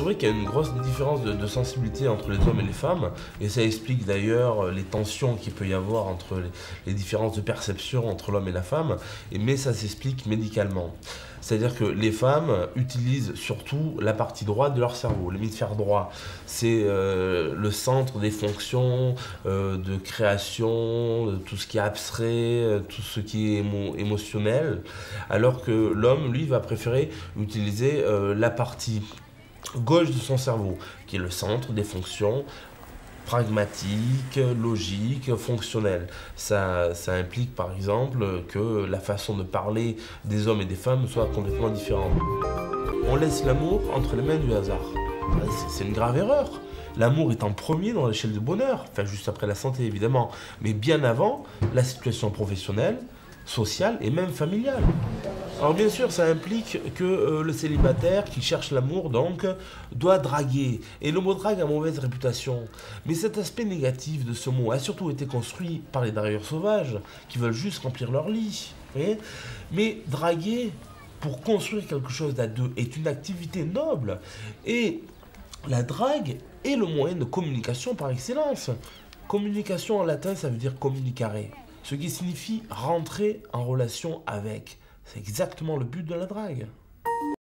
vrai qu'il y a une grosse différence de sensibilité entre les hommes et les femmes, et ça explique d'ailleurs les tensions qu'il peut y avoir entre les différences de perception entre l'homme et la femme, mais ça s'explique médicalement. C'est-à-dire que les femmes utilisent surtout la partie droite de leur cerveau, l'hémisphère droit. C'est le centre des fonctions de création, de tout ce qui est abstrait, tout ce qui est émotionnel, alors que l'homme, lui, va préférer utiliser la partie gauche de son cerveau, qui est le centre des fonctions pragmatique, logique, fonctionnelle. Ça implique par exemple que la façon de parler des hommes et des femmes soit complètement différente. On laisse l'amour entre les mains du hasard. C'est une grave erreur. L'amour est en premier dans l'échelle du bonheur, enfin juste après la santé évidemment, mais bien avant la situation professionnelle, sociale et même familiale. Alors bien sûr, ça implique que le célibataire qui cherche l'amour, donc, doit draguer. Et le mot drague a mauvaise réputation. Mais cet aspect négatif de ce mot a surtout été construit par les dragueurs sauvages, qui veulent juste remplir leur lit. Vous voyez ? Mais draguer, pour construire quelque chose à deux, est une activité noble. Et la drague est le moyen de communication par excellence. Communication en latin, ça veut dire communicare, ce qui signifie rentrer en relation avec. C'est exactement le but de la drague.